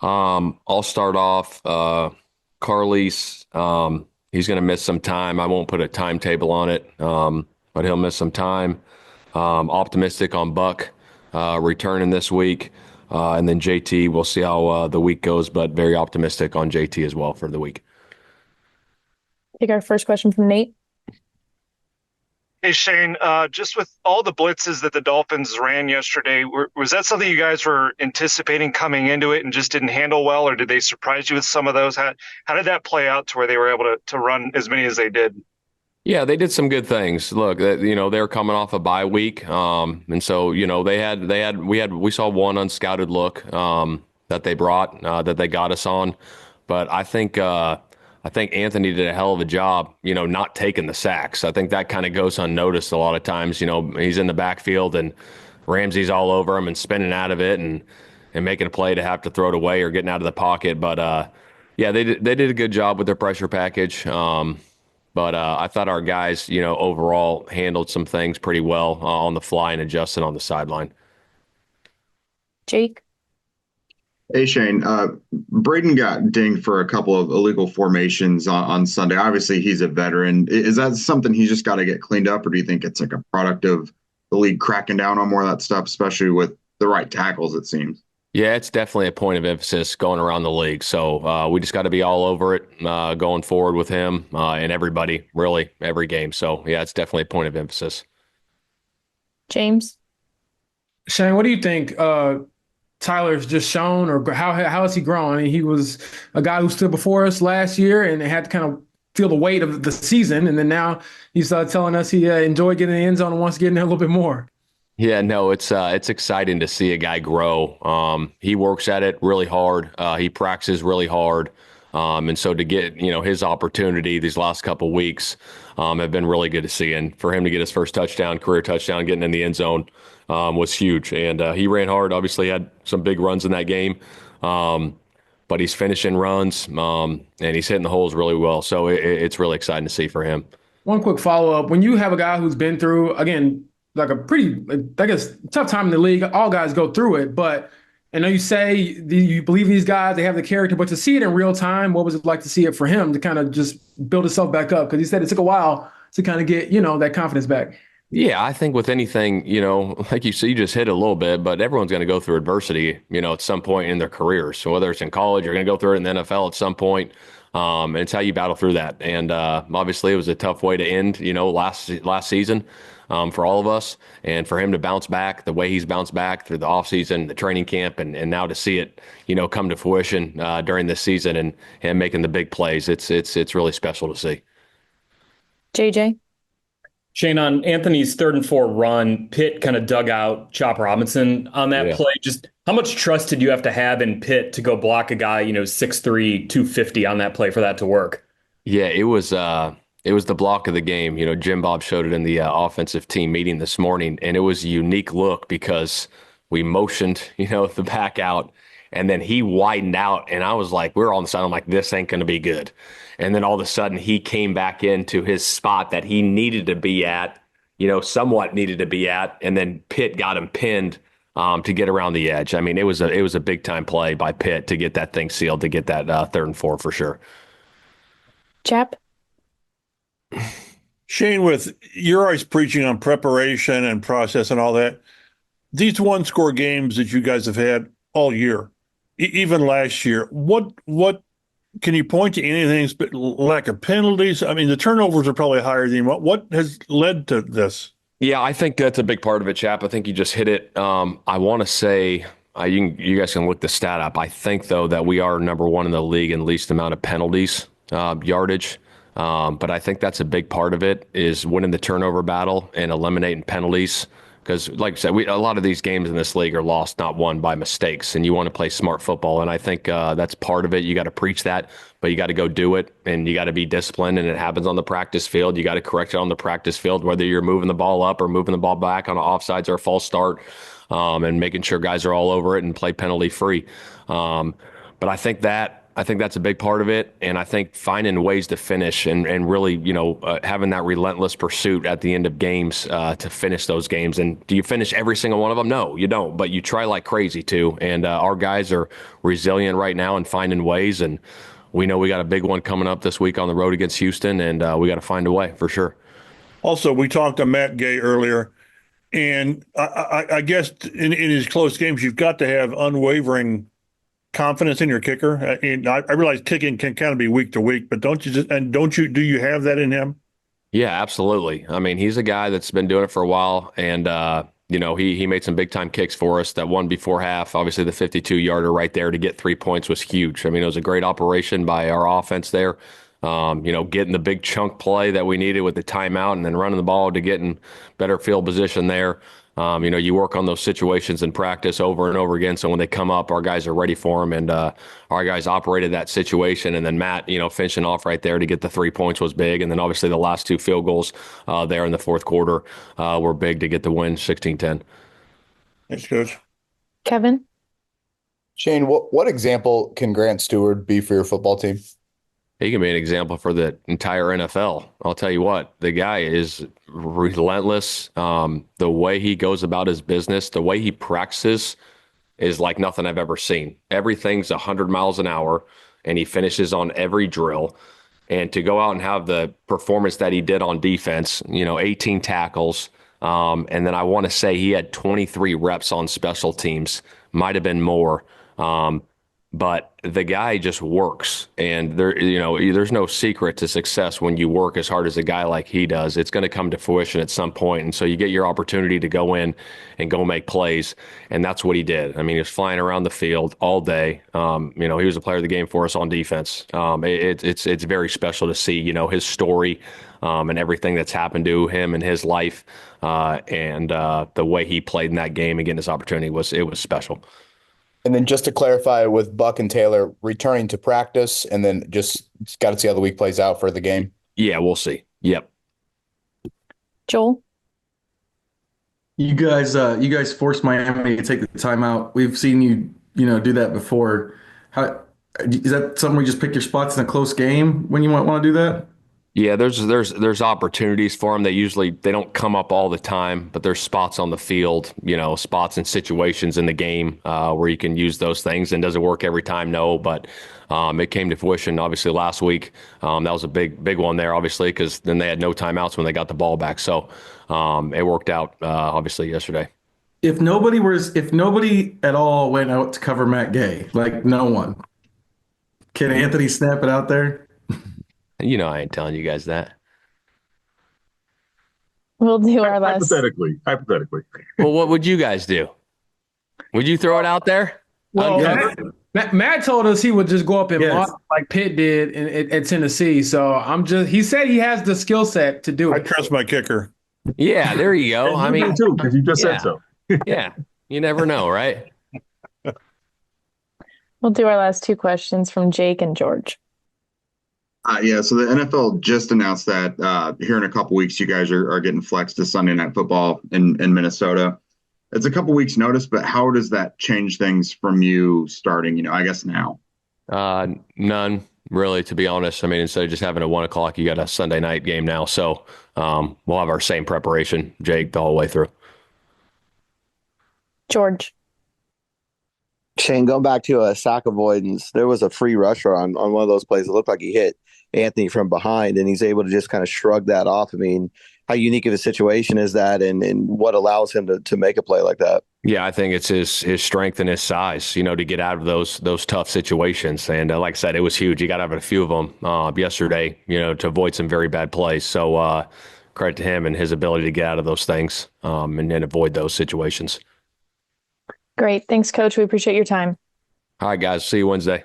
I'll start off. Carlis, he's going to miss some time. I won't put a timetable on it, but he'll miss some time. Optimistic on Buck returning this week. And then JT, we'll see how the week goes, but very optimistic on JT as well for the week. Take our first question from Nate. Hey Shane, just with all the blitzes that the Dolphins ran yesterday, was that something you guys were anticipating coming into it and just didn't handle well, or did they surprise you with some of those? How did that play out to where they were able to run as many as they did? Yeah, they did some good things. Look, they're coming off a bye week, and so we saw one unscouted look that they brought that they got us on, but I think Anthony did a hell of a job, not taking the sacks. I think that kind of goes unnoticed a lot of times. He's in the backfield and Ramsey's all over him and spinning out of it and making a play to have to throw it away or getting out of the pocket. But yeah, they did a good job with their pressure package. But I thought our guys, overall handled some things pretty well on the fly and adjusted on the sideline. Jake. Hey Shane, Braden got dinged for a couple of illegal formations on Sunday. Obviously, he's a veteran. Is that something he's just got to get cleaned up, or do you think it's like a product of the league cracking down on more of that stuff, especially with the right tackles, it seems? Yeah, it's definitely a point of emphasis going around the league. So we just got to be all over it going forward with him and everybody, really, every game. So yeah, it's definitely a point of emphasis. James. Shane, what do you think Tyler's just shown, or how has he grown? I mean, he was a guy who stood before us last year and had to kind of feel the weight of the season, and then now he's telling us he enjoyed getting in the end zone and wants to get in there a little bit more. Yeah, no, it's exciting to see a guy grow. He works at it really hard. He practices really hard. And so to get, his opportunity these last couple weeks have been really good to see. And for him to get his first touchdown, career touchdown, getting in the end zone was huge. And he ran hard, obviously had some big runs in that game. But he's finishing runs and he's hitting the holes really well. So it's really exciting to see for him. One quick follow up: when you have a guy who's been through again like a pretty, I guess, tough time in the league, all guys go through it, but I know you say you believe in these guys, they have the character, but to see it in real time, what was it like to see it for him to kind of just build himself back up? Because he said it took a while to kind of get, that confidence back. Yeah, I think with anything, like you see, you just hit a little bit, but everyone's going to go through adversity, at some point in their career. So whether it's in college, you're going to go through it in the NFL at some point. And it's how you battle through that. And obviously, it was a tough way to end, last season for all of us. And for him to bounce back the way he's bounced back through the offseason, the training camp, and now to see it, come to fruition during this season and making the big plays, it's really special to see. JJ. Shane, on Anthony's 3rd and 4 run, Pitt kind of dug out Chop Robinson on that Yeah. play. Just how much trust did you have to have in Pitt to go block a guy, 6'3", 250 on that play for that to work? Yeah, it was the block of the game. Jim Bob showed it in the offensive team meeting this morning, and it was a unique look because we motioned, the back out, and then he widened out, and I was like, we are on the side. I'm like, this ain't going to be good. And then all of a sudden, he came back into his spot that he needed to be at, somewhat needed to be at, and then Pitt got him pinned to get around the edge. I mean, it was a big time play by Pitt to get that thing sealed, to get that 3rd and 4 for sure. Chap. Shane, with you're always preaching on preparation and process and all that. These one score games that you guys have had all year, even last year, what can you point to anything? Lack of penalties? I mean, the turnovers are probably higher than what has led to this? Yeah, I think that's a big part of it, Chap. I think you just hit it. I want to say you guys can look the stat up. I think though that we are number one in the league in least amount of penalties, yardage. But I think that's a big part of it is winning the turnover battle and eliminating penalties. Because, like I said, a lot of these games in this league are lost, not won by mistakes, and you want to play smart football. And I think that's part of it. You got to preach that, but you got to go do it, and you got to be disciplined. And it happens on the practice field. You got to correct it on the practice field, whether you're moving the ball up or moving the ball back on an offsides or a false start, and making sure guys are all over it and play penalty free. But I think that I think that's a big part of it. And I think finding ways to finish and really, having that relentless pursuit at the end of games to finish those games. And do you finish every single one of them? No, you don't. But you try like crazy to. And our guys are resilient right now and finding ways. And we know we got a big one coming up this week on the road against Houston. And we got to find a way for sure. Also, we talked to Matt Gay earlier, and I guess in his close games, you've got to have unwavering confidence in your kicker. And I realize kicking can kind of be week to week, but do you have that in him? Yeah, absolutely. I mean, he's a guy that's been doing it for a while, and he made some big time kicks for us. That one before half, obviously the 52-yarder right there to get 3 points was huge. I mean, it was a great operation by our offense there. Getting the big chunk play that we needed with the timeout and then running the ball to get in better field position there. You work on those situations in practice over and over again. So when they come up, our guys are ready for them. And our guys operated that situation. And then Matt, finishing off right there to get the 3 points was big. And then obviously the last two field goals there in the fourth quarter were big to get the win 16-10. Thanks, Coach. Kevin? Shane, what example can Grant Stewart be for your football team? He can be an example for the entire NFL. I'll tell you what, the guy is relentless. The way he goes about his business, the way he practices is like nothing I've ever seen. Everything's 100 miles an hour, and he finishes on every drill. And to go out and have the performance that he did on defense, 18 tackles, and then I want to say he had 23 reps on special teams, might have been more. But the guy just works, and there's no secret to success when you work as hard as a guy like he does. It's going to come to fruition at some point, and so you get your opportunity to go in and go make plays, and that's what he did. I mean, he was flying around the field all day. He was a player of the game for us on defense. It's very special to see, his story and everything that's happened to him in his life, and the way he played in that game and getting his opportunity was special. And then just to clarify, with Buck and Taylor returning to practice, and then just got to see how the week plays out for the game. Yeah, we'll see. Yep. Joel? You guys forced Miami to take the timeout. We've seen you, do that before. How is that something where you just pick your spots in a close game when you might want to do that? Yeah, there's opportunities for them. They don't come up all the time, but there's spots on the field, spots and situations in the game where you can use those things. And does it work every time? No, but it came to fruition obviously last week. That was a big one there, obviously, because then they had no timeouts when they got the ball back. So it worked out obviously yesterday. If nobody at all went out to cover Matt Gay, like no one, can Anthony snap it out there? I ain't telling you guys that. We'll do our last. Hypothetically. Well, what would you guys do? Would you throw it out there? Well, Matt told us he would just go up and block like Pitt did at Tennessee. So he said he has the skill set to do it. I trust my kicker. Yeah, there you go. I mean, too, because you just said so. Yeah, you never know, right? We'll do our last two questions from Jake and George. So the NFL just announced that here in a couple weeks, you guys are getting flexed to Sunday Night Football in Minnesota. It's a couple weeks notice, but how does that change things from you starting, I guess now? None, really, to be honest. I mean, instead of just having a 1 o'clock, you got a Sunday night game now. So we'll have our same preparation, Jake, the whole way through. George. Shane, going back to a sack avoidance, there was a free rusher on one of those plays. It looked like he hit Anthony from behind, and he's able to just kind of shrug that off. I mean, how unique of a situation is that, and what allows him to make a play like that? Yeah, I think it's his strength and his size, to get out of those tough situations. And like I said, it was huge. You got out of a few of them yesterday, to avoid some very bad plays. So credit to him and his ability to get out of those things and avoid those situations. Great. Thanks, Coach. We appreciate your time. All right, guys. See you Wednesday.